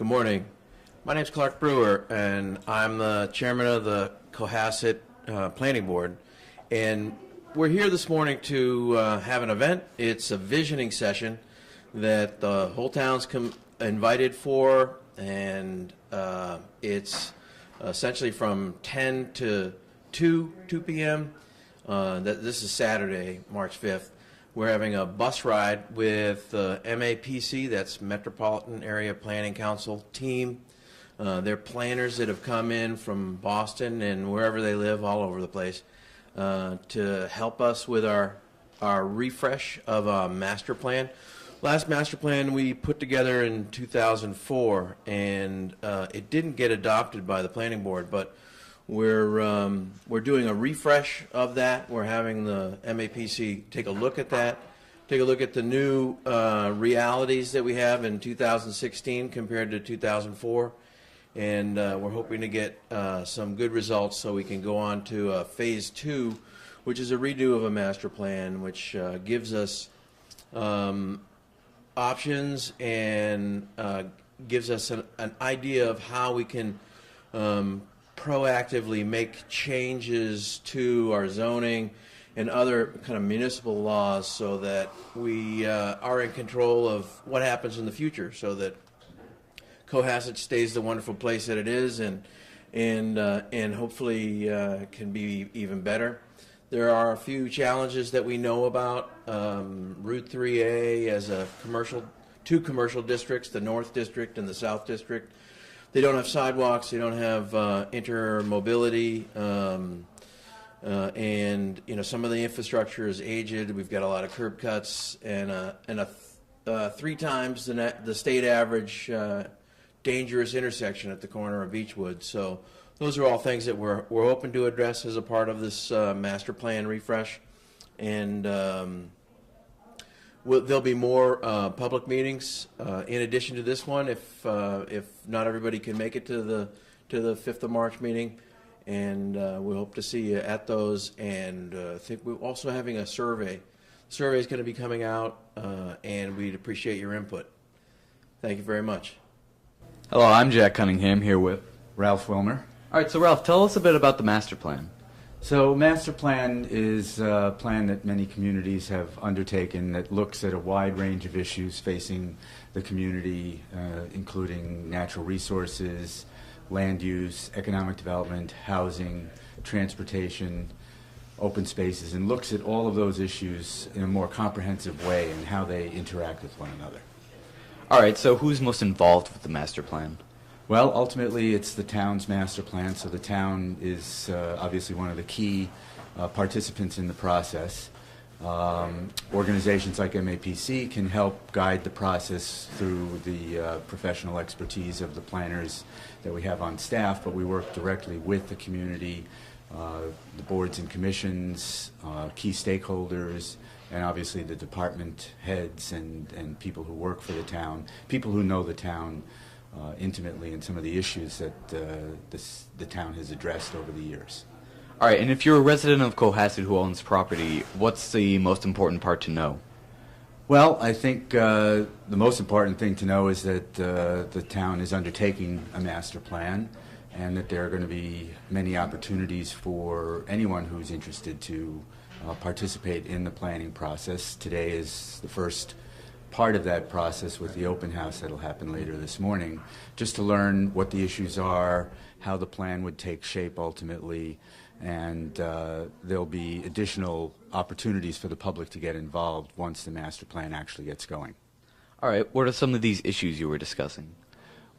Good morning. My name is Clark Brewer, and I'm the chairman of the Cohasset Planning Board. And we're here this morning to have an event. It's a visioning session that the whole town's invited for, and it's essentially from 10 to 2 p.m. This is Saturday, March 5th. We're having a bus ride with MAPC, that's Metropolitan Area Planning Council team. They're planners that have come in from Boston and wherever they live, all over the place, to help us with our refresh of a master plan. Last master plan we put together in 2004, and it didn't get adopted by the planning board, but we're doing a refresh of that. We're having the MAPC take a look at that, take a look at the new realities that we have in 2016 compared to 2004, and we're hoping to get some good results so we can go on to phase 2, which is a redo of a master plan, which gives us options and gives us an idea of how we can proactively make changes to our zoning and other kind of municipal laws so that we are in control of what happens in the future, so that Cohasset stays the wonderful place that it is, and hopefully can be even better. There are a few challenges that we know about. Route 3A as two commercial districts, the North District and the South District. They don't have sidewalks, they don't have intermobility, and some of the infrastructure is aged. We've got a lot of curb cuts and a 3 times the state average dangerous intersection at the corner of Beechwood. So those are all things that we're hoping to address as a part of this master plan refresh, and there'll be more public meetings in addition to this one if not everybody can make it to the 5th of March meeting, and we hope to see you at those. And I think we're also having a survey. The survey is going to be coming out, and we'd appreciate your input. Thank you very much. Hello, I'm Jack Cunningham here with Ralph Wilmer. All right, so Ralph, tell us a bit about the master plan. So master plan is a plan that many communities have undertaken that looks at a wide range of issues facing the community, including natural resources, land use, economic development, housing, transportation, open spaces, and looks at all of those issues in a more comprehensive way and how they interact with one another. All right, so who's most involved with the master plan? Well, ultimately, it's the town's master plan, so the town is obviously one of the key participants in the process. Organizations like MAPC can help guide the process through the professional expertise of the planners that we have on staff, but we work directly with the community, the boards and commissions, key stakeholders, and obviously the department heads and people who work for the town, people who know the town intimately, and some of the issues that the town has addressed over the years. All right, and if you're a resident of Cohasset who owns property, what's the most important part to know? Well, I think the most important thing to know is that the town is undertaking a master plan, and that there are going to be many opportunities for anyone who's interested to participate in the planning process. Today is the first part of that process with the open house that'll happen later this morning, just to learn what the issues are, how the plan would take shape ultimately, and there'll be additional opportunities for the public to get involved once the master plan actually gets going. All right, what are some of these issues you were discussing?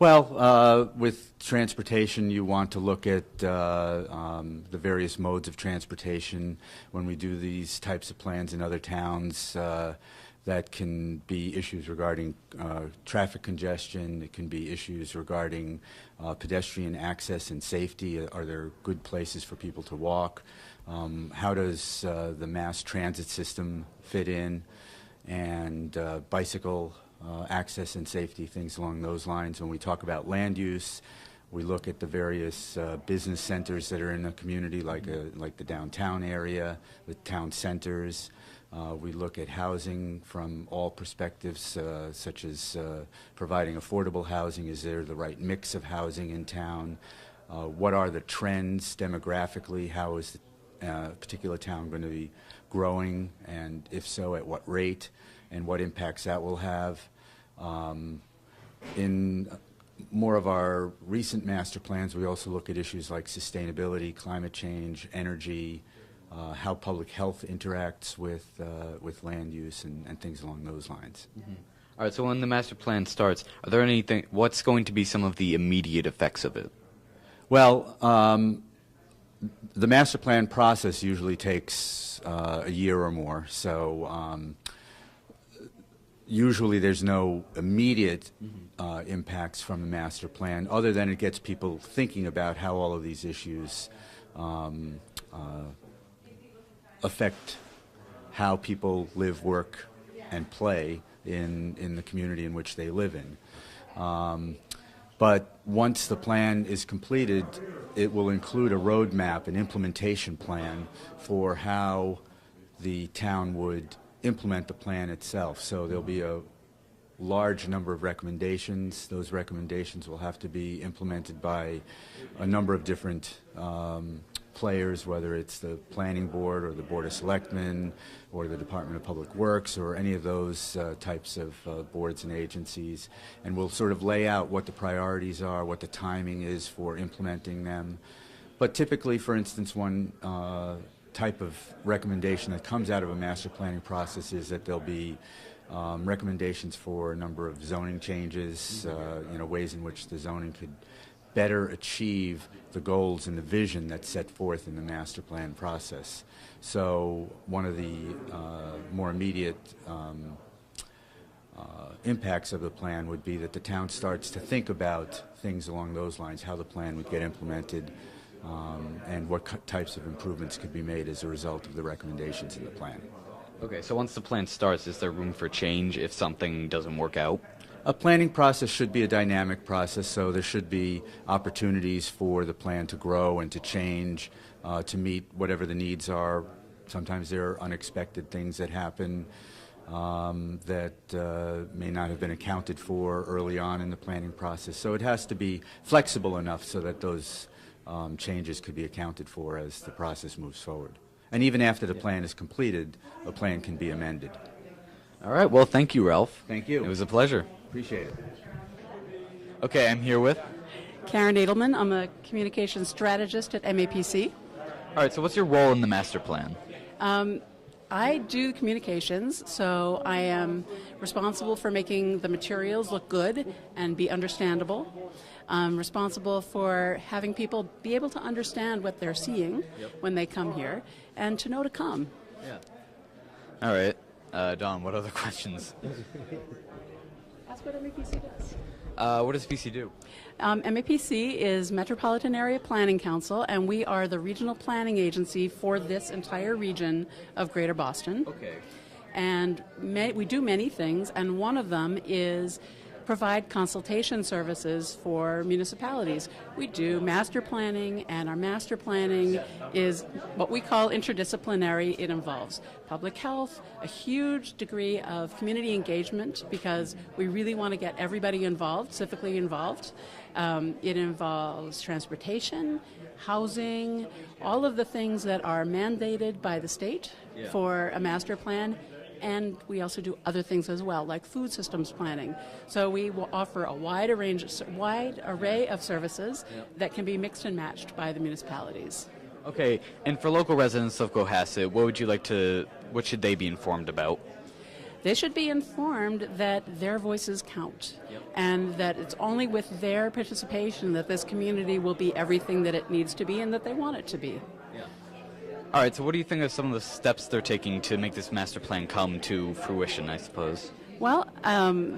Well, with transportation, you want to look at the various modes of transportation. When we do these types of plans in other towns, that can be issues regarding traffic congestion. It can be issues regarding pedestrian access and safety. Are there good places for people to walk? How does the mass transit system fit in? And bicycle access and safety, things along those lines. When we talk about land use, we look at the various business centers that are in the community, like the downtown area, the town centers. We look at housing from all perspectives, such as providing affordable housing. Is there the right mix of housing in town? What are the trends demographically? How is the particular town going to be growing, and if so, at what rate, and what impacts that will have? In more of our recent master plans, we also look at issues like sustainability, climate change, energy, how public health interacts with land use and things along those lines. Mm-hmm. All right, so when the master plan starts, are there anything, what's going to be some of the immediate effects of it? Well, the master plan process usually takes a year or more, so usually there's no immediate impacts from the master plan, other than it gets people thinking about how all of these issues affect how people live, work, and play in the community in which they live in. But once the plan is completed, it will include a roadmap, an implementation plan for how the town would implement the plan itself. So there'll be a large number of recommendations. Those recommendations will have to be implemented by a number of different players, whether it's the Planning Board or the Board of Selectmen or the Department of Public Works or any of those types of boards and agencies. And we'll sort of lay out what the priorities are, what the timing is for implementing them. But typically, for instance, one type of recommendation that comes out of a master planning process is that there'll be recommendations for a number of zoning changes, ways in which the zoning could better achieve the goals and the vision that's set forth in the master plan process. So one of the more immediate impacts of the plan would be that the town starts to think about things along those lines, how the plan would get implemented, and what types of improvements could be made as a result of the recommendations in the plan. Okay, so once the plan starts, is there room for change if something doesn't work out? A planning process should be a dynamic process, so there should be opportunities for the plan to grow and to change, to meet whatever the needs are. Sometimes there are unexpected things that happen that may not have been accounted for early on in the planning process. So it has to be flexible enough so that those changes could be accounted for as the process moves forward. And even after the plan is completed, a plan can be amended. All right, well, thank you, Ralph. Thank you. It was a pleasure. Appreciate it. Okay, I'm here with... Karen Edelman. I'm a communications strategist at MAPC. All right, so what's your role in the master plan? I do communications, so I am responsible for making the materials look good and be understandable. I'm responsible for having people be able to understand what they're seeing when they come here and to know to come. Yeah. All right. Don, what other questions? That's what MAPC does. What does PC do? MAPC is Metropolitan Area Planning Council, and we are the regional planning agency for this entire region of Greater Boston. Okay. And we do many things, and one of them is provide consultation services for municipalities. We do master planning, and our master planning is what we call interdisciplinary. It involves public health, a huge degree of community engagement, because we really want to get everybody involved, civically involved. It involves transportation, housing, all of the things that are mandated by the state for a master plan. And we also do other things as well, like food systems planning. So we will offer a wide array of services that can be mixed and matched by the municipalities. Okay, and for local residents of Cohasset, what should they be informed about? They should be informed that their voices count, and that it's only with their participation that this community will be everything that it needs to be and that they want it to be. All right, so what do you think of some of the steps they're taking to make this master plan come to fruition, I suppose? Well,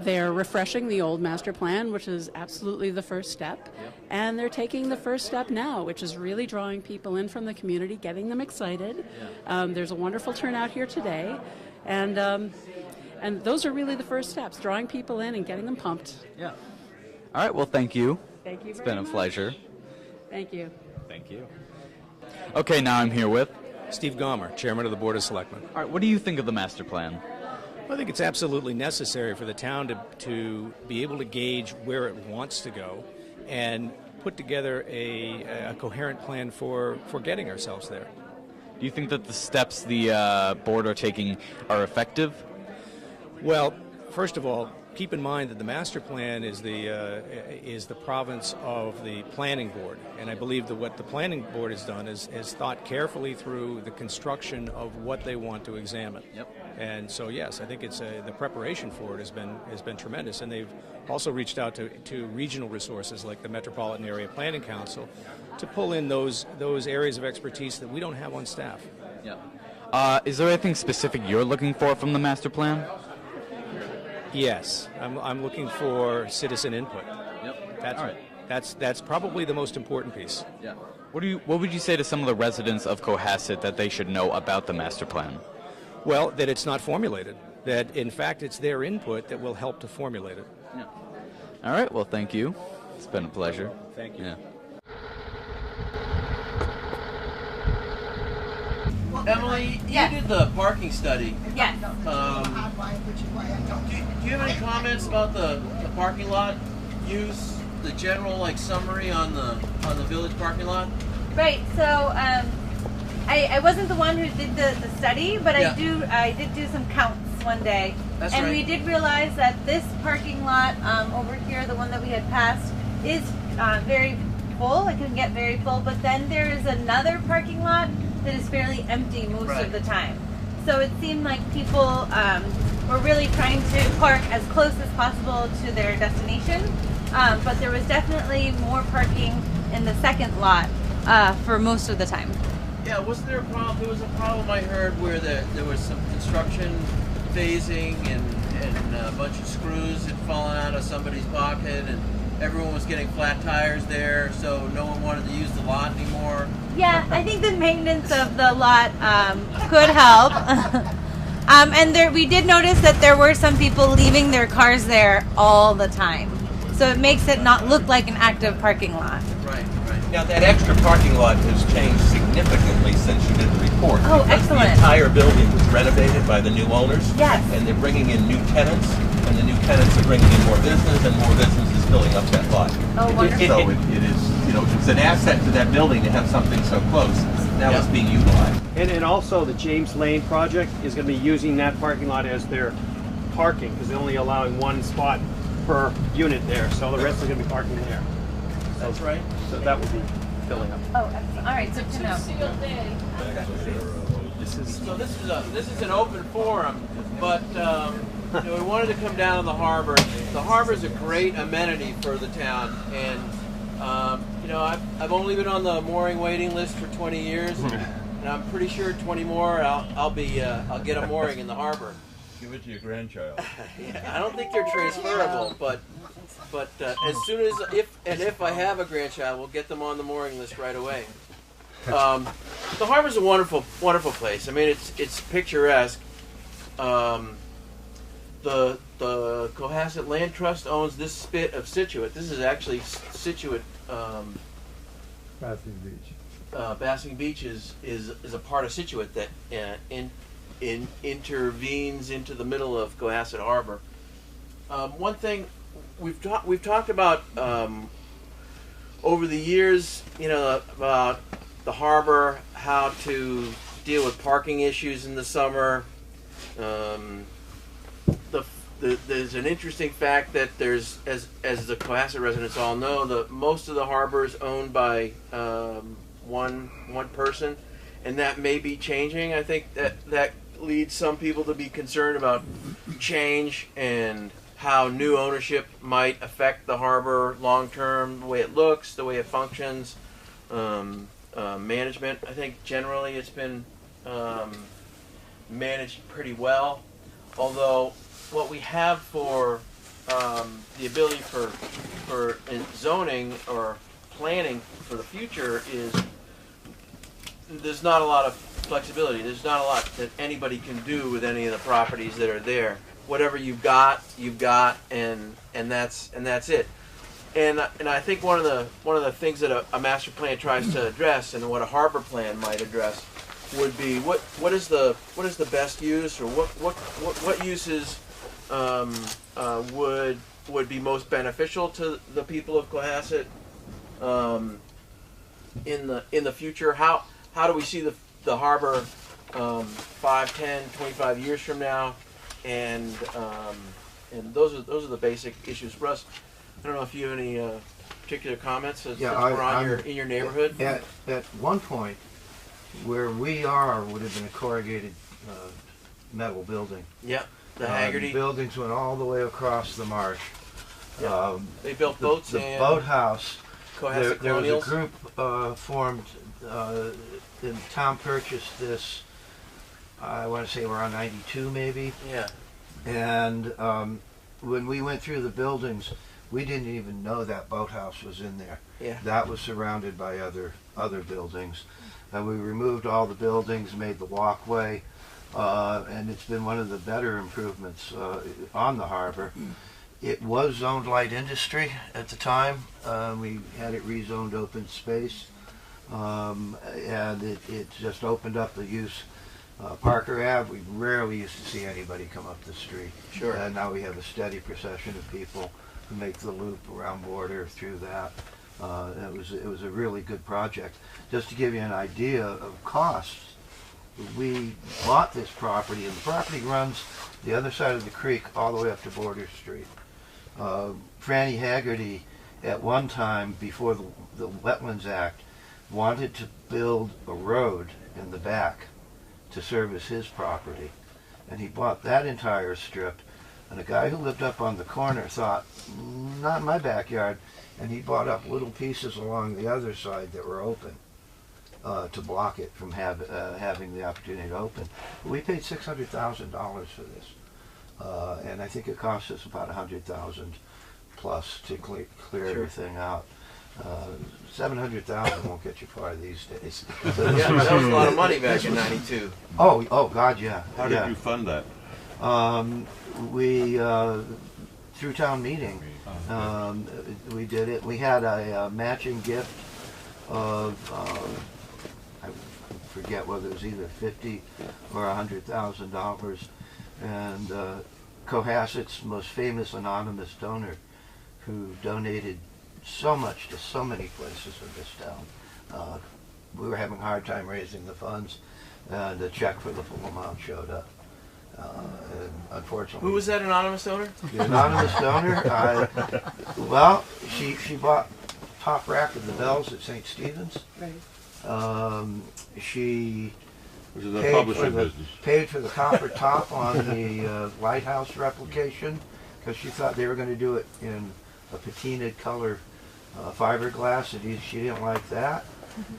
they're refreshing the old master plan, which is absolutely the first step. And they're taking the first step now, which is really drawing people in from the community, getting them excited. There's a wonderful turnout here today. And those are really the first steps, drawing people in and getting them pumped. Yeah. All right, well, thank you. Thank you very much. It's been a pleasure. Thank you. Thank you. Okay, now I'm here with... Steve Gomer, Chairman of the Board of Selectmen. All right, what do you think of the master plan? I think it's absolutely necessary for the town to be able to gauge where it wants to go and put together a coherent plan for getting ourselves there. Do you think that the steps the board are taking are effective? Well, first of all, keep in mind that the master plan is the province of the planning board, and I believe that what the planning board has done is thought carefully through the construction of what they want to examine. Yep. And so, yes, I think it's the preparation for it has been tremendous, and they've also reached out to regional resources like the Metropolitan Area Planning Council to pull in those areas of expertise that we don't have on staff. Yeah. Is there anything specific you're looking for from the master plan? Yes, I'm looking for citizen input. Yep. That's All right. That's probably the most important piece. Yeah. What would you say to some of the residents of Cohasset that they should know about the master plan? Well, that it's not formulated. That in fact it's their input that will help to formulate it. Yeah. All right. Well, thank you. It's been a pleasure. Thank you. Yeah. Emily, you Yes. did the parking study. Yes. Do you have any comments about the parking lot use, the general like summary on the village parking lot? Right. So I wasn't the one who did the study, but Yeah. I did do some counts one day, That's and right. we did realize that this parking lot over here, the one that we had passed, is very full. It can get very full, but then there is another parking lot that is fairly empty most Right. of the time. So it seemed like people were really trying to park as close as possible to their destination, but there was definitely more parking in the second lot for most of the time. Yeah, wasn't there a problem? There was a problem I heard where there was some construction phasing and a bunch of screws had fallen out of somebody's pocket and everyone was getting flat tires there, so no one wanted to use the lot anymore. Yeah, I think the maintenance of the lot could help. And we did notice that there were some people leaving their cars there all the time. So it makes it not look like an active parking lot. Right, right. Now, that extra parking lot has changed significantly since you did the report. Oh, because excellent. The entire building was renovated by the new owners. Yes. And they're bringing in new tenants, and the new tenants are bringing in more business, and more business is filling up that lot. Oh, wonderful. So it is, it's an asset to that building to have something so close. Now it's being utilized. And also the James Lane project is going to be using that parking lot as their parking because they're only allowing one spot per unit there, so the rest are going to be parking there. That's right. So that will be filling up. Oh, excellent. All right, good to know. So this is an open forum, but we wanted to come down to the harbor. The harbor is a great amenity for the town, and I've only been on the mooring waiting list for 20 years, and I'm pretty sure 20 more I'll get a mooring in the harbor. Give it to your grandchild. Yeah, I don't think they're transferable, but as soon as if I have a grandchild, we'll get them on the mooring list right away. The harbor's a wonderful place. I mean, it's picturesque. The Cohasset Land Trust owns this spit of Situate. This is actually Situate. Bassing Beach. Bassing Beach is a part of Situate that intervenes into the middle of Cohasset Harbor. One thing we've talked about over the years, about the harbor, how to deal with parking issues in the summer. There's an interesting fact that there's, as the Cohasset residents all know, most of the harbor is owned by one person, and that may be changing. I think that leads some people to be concerned about change and how new ownership might affect the harbor long term, the way it looks, the way it functions, management. I think generally it's been managed pretty well, although what we have for the ability for zoning or planning for the future is there's not a lot of flexibility. There's not a lot that anybody can do with any of the properties that are there. Whatever you've got, and that's it. And I think one of the things that a master plan tries to address, and what a harbor plan might address, would be what is the best use, or what uses would be most beneficial to the people of Cohasset in the future? How do we see the harbor 5, 10, 25 years from now? And those are the basic issues for us. I don't know if you have any particular comments since we're in your neighborhood. At one point, where we are would have been a corrugated metal building. Yeah, the Haggerty. Buildings went all the way across the marsh. Yeah. They built boats. The and boathouse. Cohasset There was a Colonials. group formed. The town purchased this. I want to say around '92, maybe. Yeah. And when we went through the buildings, we didn't even know that boathouse was in there. Yeah. That was surrounded by other buildings. And we removed all the buildings, made the walkway, and it's been one of the better improvements on the harbor. It was zoned light industry at the time. We had it rezoned open space, and it just opened up the use. Parker Ave, we rarely used to see anybody come up the street. Sure. And now we have a steady procession of people who make the loop around Border through that. It was a really good project. Just to give you an idea of costs, we bought this property, and the property runs the other side of the creek all the way up to Border Street. Franny Haggerty, at one time, before the Wetlands Act, wanted to build a road in the back to service his property. And he bought that entire strip, and a guy who lived up on the corner thought, not in my backyard, and he bought up little pieces along the other side that were open to block it from having the opportunity to open. But we paid $600,000 for this, and I think it cost us about $100,000 plus to clear everything out. $700,000 won't get you far these days. Yeah, that was a lot of money back in '92. Oh God, yeah. How did you fund that? We through town meeting, we did it. We had a matching gift of I forget whether it was either $50,000 or $100,000, and Cohasset's most famous anonymous donor, who donated so much to so many places in this town. We were having a hard time raising the funds, and a check for the full amount showed up. And unfortunately, Who was that anonymous donor? the anonymous donor? Well, she bought top rack of the bells at St. Stephen's. Right. She Which is a publishing business. paid for the copper top on the lighthouse replication, because she thought they were going to do it in a patinaed color fiberglass, and she didn't like that.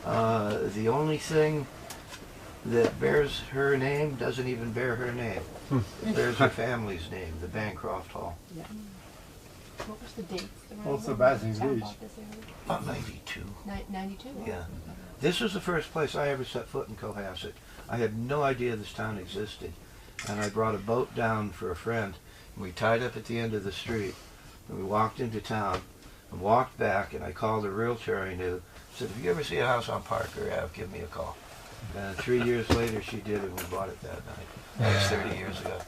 The only thing that bears her name doesn't even bear her name. It bears her family's name, the Bancroft Hall. Yeah. What was the date? Also Basing's Beach. About 92. 92? Yeah. This was the first place I ever set foot in Cohasset. I had no idea this town existed. And I brought a boat down for a friend, and we tied up at the end of the street, and we walked into town, and walked back, and I called a realtor I knew, said, if you ever see a house on Parker Ave, give me a call. And 3 years later, she did, and we bought it that night. That was 30 years ago.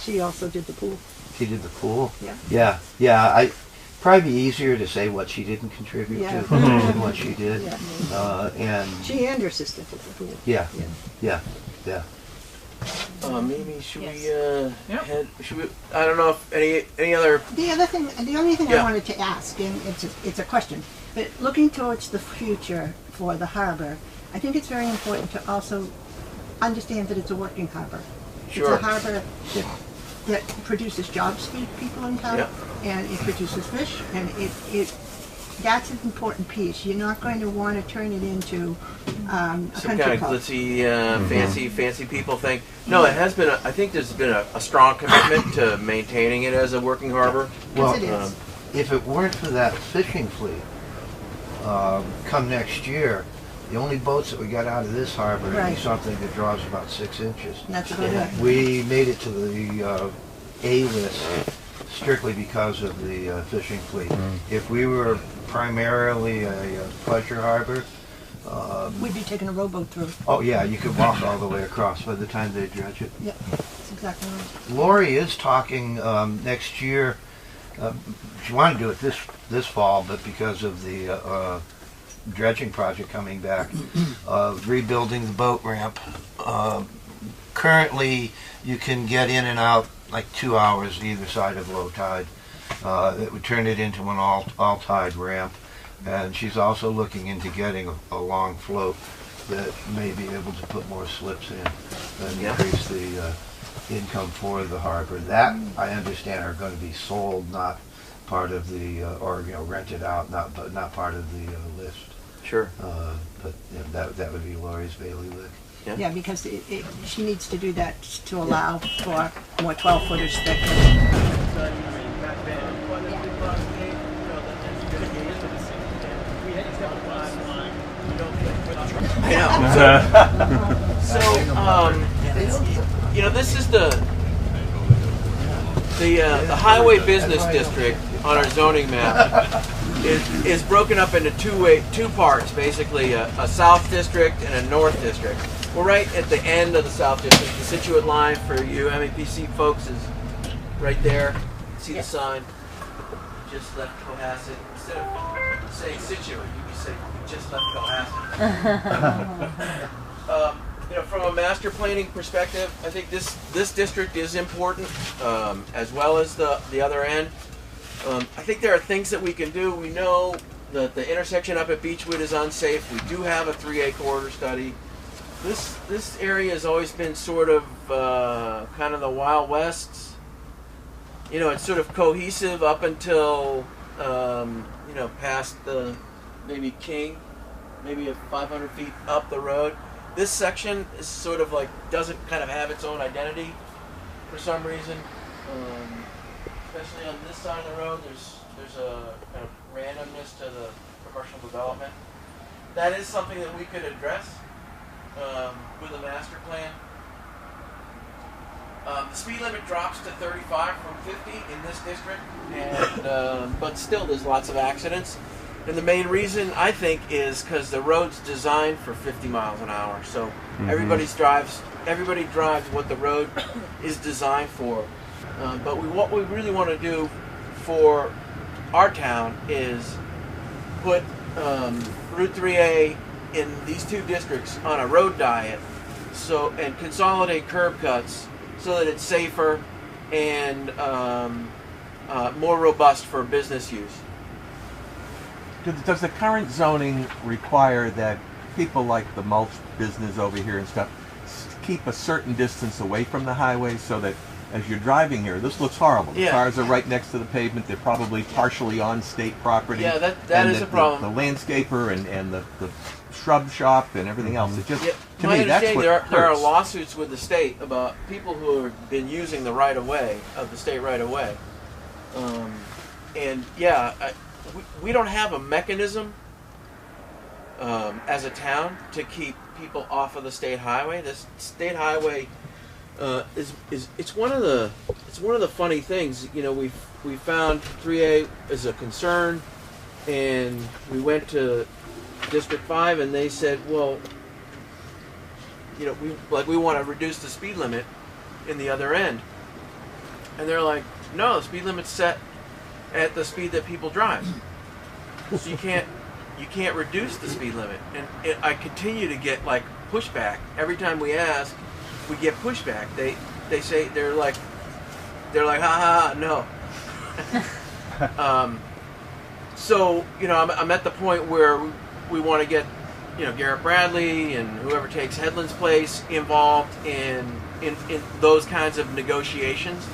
She also did the pool. She did the pool? Yeah. Yeah. Probably easier to say what she didn't contribute Yeah. to than what she did. Yeah. And She and her sister did the pool. yeah, Yeah. yeah. Maybe should Yes. should we? I don't know if any other. The only thing Yeah. I wanted to ask, and it's a question, but looking towards the future for the harbor, I think it's very important to also understand that it's a working harbor. Sure. It's a harbor that produces jobs for people in town, and it produces fish, and that's an important piece. You're not going to want to turn it into a Some country kind of club. glitzy, fancy people thing. No, it has been. I think there's been a strong commitment to maintaining it as a working harbor. Well, Yes, it is. if it weren't for that fishing fleet, come next year, the only boats that we got out of this harbor would be Right. something that draws about 6 inches. That's about it. We made it to the A list strictly because of the fishing fleet. If we were primarily a pleasure harbor, We'd be taking a rowboat through. Oh, yeah, you could walk all the way across by the time they dredge it. Yeah, that's exactly right. Lori is talking next year. She wanted to do it this fall, but because of the dredging project coming back, rebuilding the boat ramp. Currently, you can get in and out like 2 hours either side of low tide. It would turn it into an all tide ramp, and she's also looking into getting a long float that may be able to put more slips in and increase the income for the harbor. That, I understand, are going to be sold, not part of the or rented out, not part of the list. Sure. But that would be Lori's bailiwick. Yeah, because she needs to do that to allow for more 12-footers thick. This is the highway business district on our zoning map is broken up into two parts, basically a south district and a north district. We're right at the end of the south district. The Situate line for you MEPC folks is right there. See the sign? Just left Cohasset. Instead of saying Situate, you can say we just left Cohasset. From a master planning perspective, I think this district is important, as well as the other end. I think there are things that we can do. We know that the intersection up at Beechwood is unsafe. We do have a 3A corridor study. This area has always been sort of kind of the Wild West. It's sort of cohesive up until past the maybe King, maybe 500 feet up the road. This section is sort of like doesn't kind of have its own identity for some reason. Especially on this side of the road, there's a kind of randomness to the commercial development. That is something that we could address with a master plan. The speed limit drops to 35 from 50 in this district, and but still there's lots of accidents. And the main reason, I think, is because the road's designed for 50 miles an hour. So everybody drives what the road is designed for. But what we really want to do for our town is put Route 3A in these two districts on a road diet, and consolidate curb cuts so that it's safer and more robust for business use. Does the current zoning require that people like the mulch business over here and stuff keep a certain distance away from the highway so that as you're driving here, this looks horrible. The cars are right next to the pavement. They're probably partially on state property. Yeah, that is a problem. The landscaper and the shrub shop and everything else. It just, to me, that's what hurts. There are lawsuits with the state about people who have been using the right-of-way of the state right-of-way. We don't have a mechanism as a town to keep people off of the state highway. The state highway it's one of the funny things. We found 3A as a concern, and we went to District 5, and they said, well, we want to reduce the speed limit in the other end, and they're like, no, the speed limit's set at the speed that people drive, so you can't reduce the speed limit. And I continue to get pushback every time we ask. We get pushback. They say they're like ha ha no. So I'm at the point where we want to get Garrett Bradley and whoever takes Headland's place involved in those kinds of negotiations.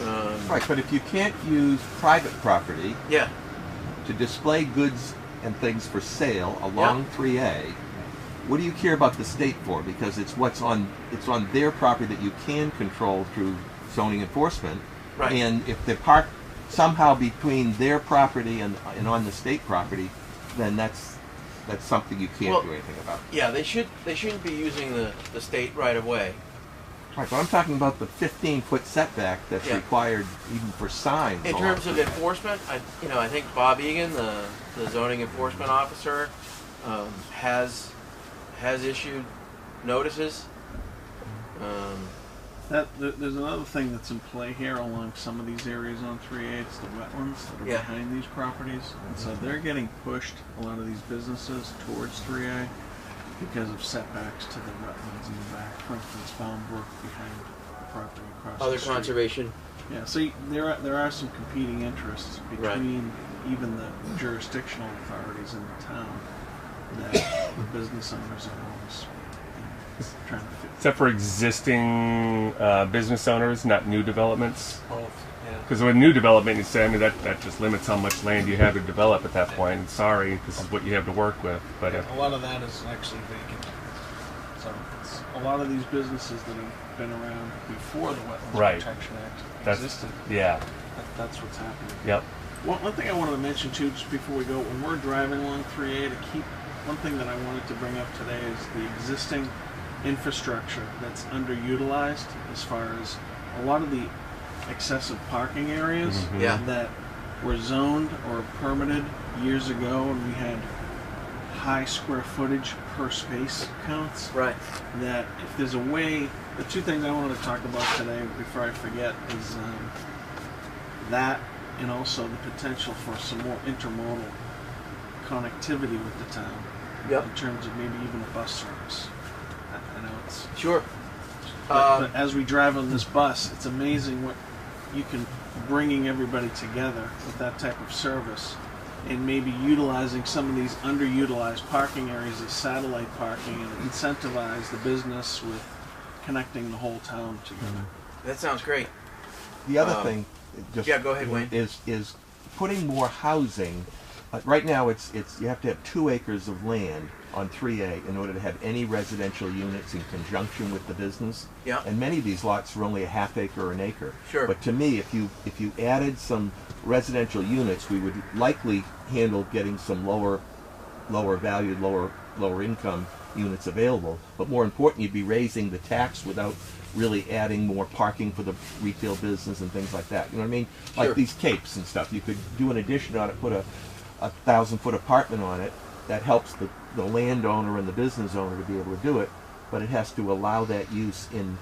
Right, but if you can't use private property to display goods and things for sale along 3A, what do you care about the state for? Because it's on their property that you can control through zoning enforcement. Right. And if they're parked somehow between their property and on the state property, then that's something you can't do anything about. Yeah, they shouldn't be using the state right of way. Right, but I'm talking about the 15-foot setback that's required even for signs. In terms of enforcement, I think Bob Egan, the zoning enforcement officer, has issued notices. There's another thing that's in play here along some of these areas on 3A. It's the wetlands that are behind these properties. And so they're getting pushed, a lot of these businesses, towards 3A because of setbacks to the wetlands in the back. For instance, Boundbrook behind the property across Other the street. conservation. Yeah, so there are some competing interests between even the jurisdictional authorities in the town that the business owners are always trying to fit. Except for existing business owners, not new developments. Because with new development, you say, I mean, that just limits how much land you have to develop at that point. And sorry, this is what you have to work with. But a lot of that is actually vacant. So it's a lot of these businesses that have been around before the Wetlands Protection Act existed. That's what's happening. Yep. One thing I wanted to mention too, just before we go, when we're driving along 3A, one thing that I wanted to bring up today is the existing infrastructure that's underutilized as far as a lot of the excessive parking areas that were zoned or permitted years ago, and we had high square footage per space counts. Right. That if there's a way, the two things I wanted to talk about today before I forget is that, and also the potential for some more intermodal connectivity with the town. Yep. In terms of maybe even a bus service. I know it's sure. But as we drive on this bus, it's amazing what you can bringing everybody together with that type of service, and maybe utilizing some of these underutilized parking areas as satellite parking and incentivize the business with connecting the whole town together. That sounds great. The other thing, just go ahead, Wayne. Is putting more housing. Right now, it's you have to have 2 acres of land on 3A in order to have any residential units in conjunction with the business. Yeah. And many of these lots are only a half acre or an acre. Sure. But to me, if you added some residential units, we would likely handle getting some lower valued, lower income units available. But more important, you'd be raising the tax without really adding more parking for the retail business and things like that. You know what I mean? Like Sure. these capes and stuff. You could do an addition on it, put a 1,000-foot apartment on it. That helps the landowner and the business owner to be able to do it, but it has to allow that use in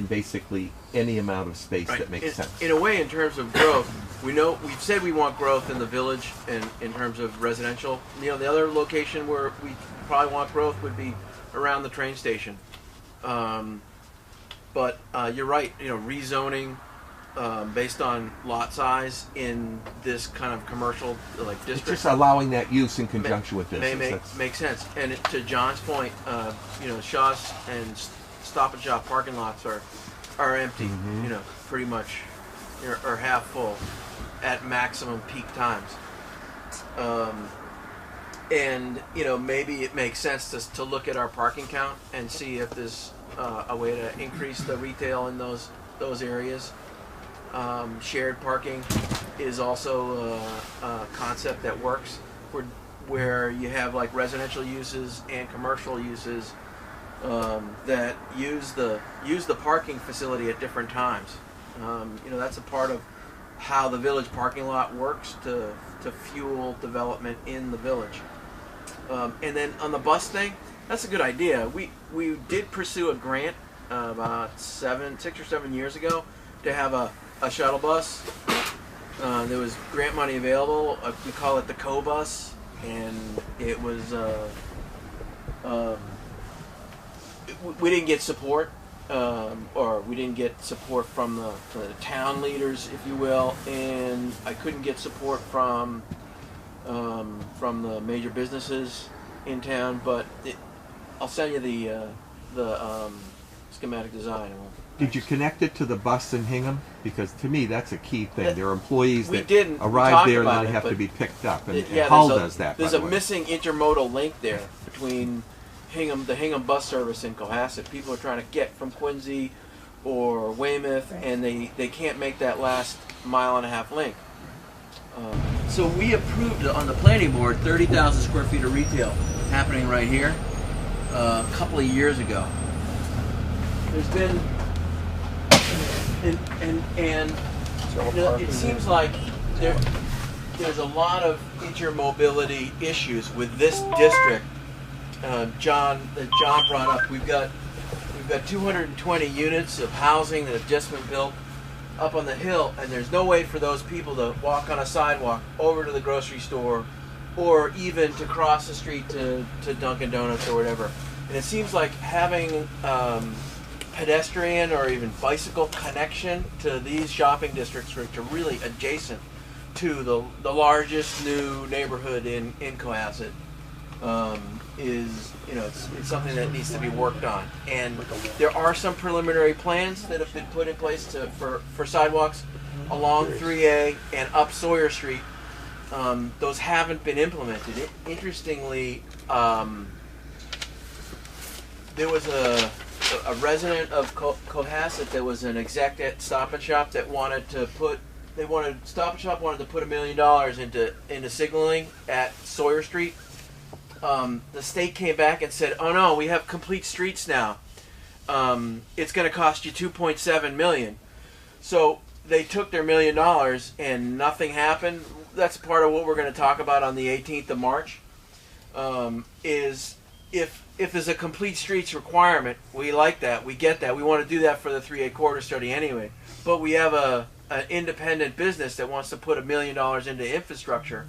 basically any amount of space that makes sense. In a way, in terms of growth, we've said we want growth in the village and in terms of residential. You know, the other location where we probably want growth would be around the train station. But you're right. You know, rezoning based on lot size in this kind of commercial district. It's just allowing that use in conjunction with business. Makes sense. And to John's point, Shaw's and Stop and Shop parking lots are empty. Mm-hmm. You know, pretty much, or half full at maximum peak times. And maybe it makes sense to look at our parking count and see if there's a way to increase the retail in those areas. Shared parking is also a concept that works, where you have like residential uses and commercial uses that use the parking facility at different times. That's a part of how the village parking lot works to fuel development in the village. And then on the bus thing, that's a good idea. We did pursue a grant about 6 or 7 years ago to have a shuttle bus. There was grant money available. We call it the Co-Bus, and it was we didn't get support, or we didn't get support from the town leaders, if you will, and I couldn't get support from the major businesses in town. But I'll send you the schematic design. Did you connect it to the bus in Hingham? Because to me, that's a key thing. There are employees that didn't. arrive there and then they have to be picked up. And Hull does that, There's by a the way. missing intermodal link there between the Hingham bus service and Cohasset. People are trying to get from Quincy or Weymouth, and they can't make that last 1.5 mile link. So we approved on the planning board 30,000 square feet of retail happening right here a couple of years ago. There's been and it seems like there's a lot of intermobility issues with this district. John brought up, we've got 220 units of housing that have just been built up on the hill, and there's no way for those people to walk on a sidewalk over to the grocery store, or even to cross the street to Dunkin' Donuts or whatever. And it seems like having pedestrian or even bicycle connection to these shopping districts, which are really adjacent to the largest new neighborhood in Cohasset, is, you know, it's something that needs to be worked on. And there are some preliminary plans that have been put in place for sidewalks along 3A and up Sawyer Street. Those haven't been implemented. Interestingly, there was a resident of Cohasset that was an exec at Stop and Shop that wanted to put Stop and Shop wanted to put $1 million into signaling at Sawyer Street. The state came back and said, "Oh no, we have complete streets now. It's going to cost you $2.7 million." So they took their $1 million and nothing happened. That's part of what we're going to talk about on the 18th of March. Is if there's a complete streets requirement, we like that, we get that, we want to do that for the 3A quarter study anyway. But we have an independent business that wants to put $1 million into infrastructure.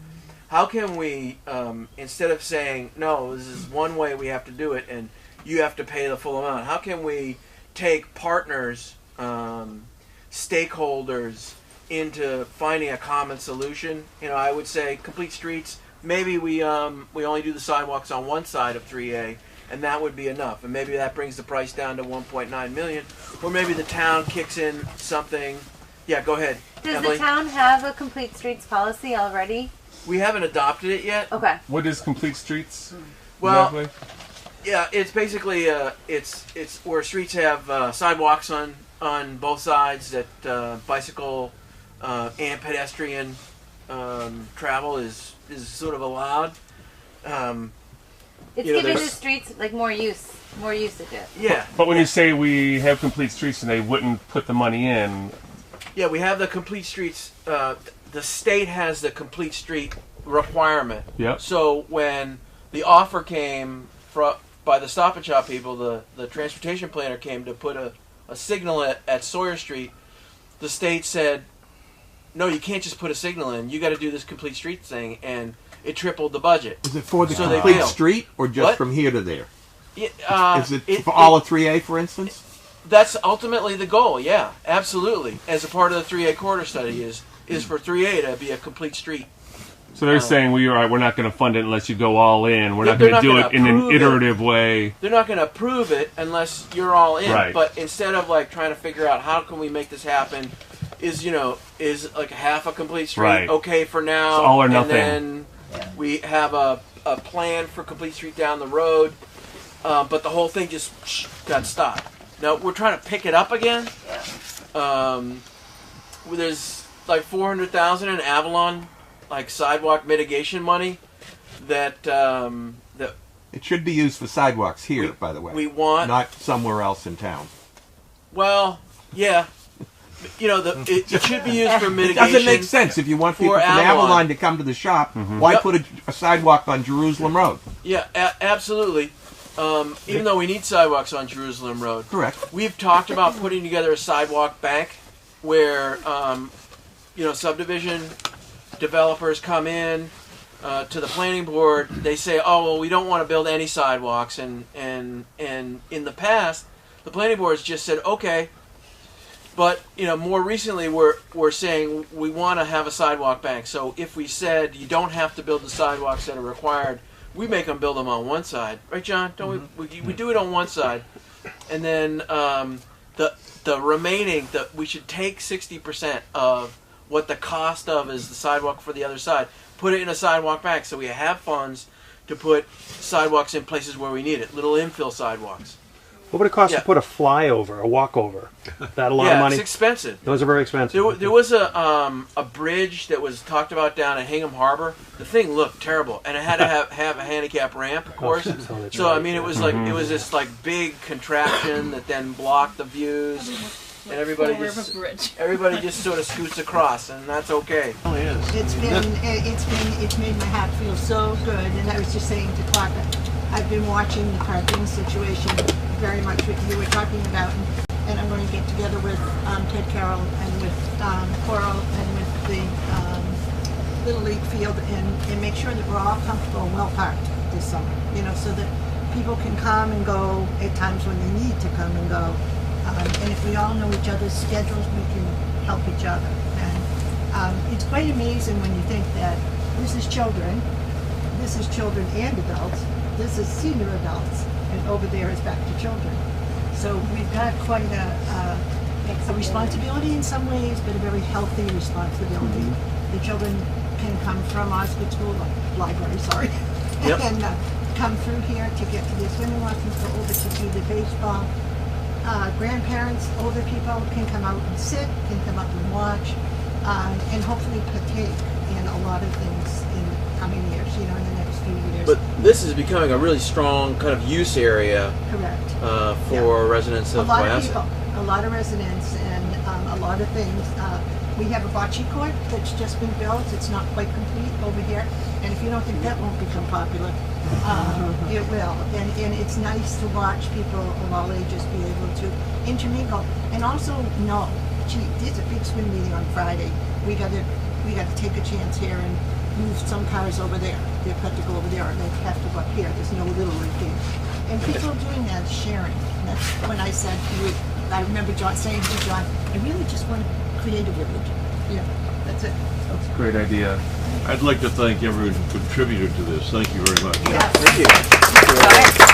How can we, instead of saying, no, this is one way we have to do it and you have to pay the full amount, how can we take partners, stakeholders, into finding a common solution? You know, I would say complete streets, maybe we only do the sidewalks on one side of 3A, and that would be enough. And maybe that brings the price down to $1.9 million. Or maybe the town kicks in something. Yeah, go ahead, Does Emily. the town have a complete streets policy already? We haven't adopted it yet. Okay. What is complete streets? Well, exactly? yeah, it's basically it's where streets have sidewalks on both sides that bicycle and pedestrian travel is sort of allowed. It's giving the streets like more usage. Yeah. But when you say we have complete streets and they wouldn't put the money in, yeah, we have the complete streets. The state has the complete street requirement. Yep. So when the offer came by the Stop and Shop people, the transportation planner came to put a signal at Sawyer Street, the state said, no, you can't just put a signal in. You got to do this complete street thing, and it tripled the budget. Is it for the So they complete failed. street or just What? from here to there? Is it for all of 3A, for instance? That's ultimately the goal, yeah, absolutely. As a part of the 3A quarter study is for 3A to be a complete street. so they're saying we're not going to fund it unless you go all in. We're not They're going to do not it in an gonna approve it. iterative way. They're not going to approve it unless you're all in. Right. But instead of like trying to figure out how can we make this happen, is like half a complete street Right. okay for now? It's all or nothing. And then we have a plan for complete street down the road, but the whole thing just got stopped. Now we're trying to pick it up again. There's like $400,000 in Avalon, like sidewalk mitigation money that It should be used for sidewalks here, by the way. we want. Not somewhere else in town. Well, yeah. You know, it should be used for It mitigation. doesn't make sense. If you want people for from Avalon. Avalon to come to the shop, why Yep. put a sidewalk on Jerusalem Road? Yeah, absolutely. Even though we need sidewalks on Jerusalem Road. Correct. We've talked about putting together a sidewalk bank where, subdivision developers come in to the planning board. They say, oh, well, we don't want to build any sidewalks. And in the past, the planning board has just said, okay. But, more recently we're saying we want to have a sidewalk bank. So if we said you don't have to build the sidewalks that are required, we make them build them on one side. Right, John? Don't we do it on one side. And then the remaining, we should take 60% of what the cost of is the sidewalk for the other side, put it in a sidewalk bank so we have funds to put sidewalks in places where we need it, little infill sidewalks. What would it cost Yeah. to put a flyover, a walkover? That a lot Yeah, of money? it's expensive. Those are very expensive. There was a bridge that was talked about down at Hingham Harbor. The thing looked terrible, and it had to have a handicap ramp, of course. that's So I right. mean, it was like it was this like big contraption that then blocked the views. and everybody just sort of scoots across, and that's okay. Oh, it is. It's made my heart feel so good. And I was just saying to Clark, I've been watching the parking situation very much what you were talking about, and I'm going to get together with Ted Carroll and with Coral and with the Little League field and make sure that we're all comfortable and well parked this summer. You know, so that people can come and go at times when they need to come and go. And if we all know each other's schedules, we can help each other. And it's quite amazing when you think that this is children and adults, this is senior adults, and over there is back to children. So we've got quite a responsibility in some ways, but a very healthy responsibility. The children can come from Osgood School, library, sorry, and come through here to get to the swimming lessons, go over to do the baseball. Grandparents, older people can come out and sit, can come up and watch, and hopefully partake in a lot of things in the coming years, you know, in the next few years. But this is becoming a really strong kind of use area. Correct. For residents of Cohasset. A lot of residents and a lot of things. We have a bocce court that's just been built. It's not quite complete over here. And if you don't think that won't become popular, it will. And it's nice to watch people of all ages be able to intermingle. And also know, gee, there's a big swim meeting on Friday. We got to take a chance here and move some cars over there. They're got to go over there, or they have to go up here. There's no Little League game. And people doing that, sharing. And that's when I said to you, I remember John saying to John, I really just want to create a village. Yeah, that's it. That's a great idea. I'd like to thank everyone who contributed to this. Thank you very much. Yeah. Thank you.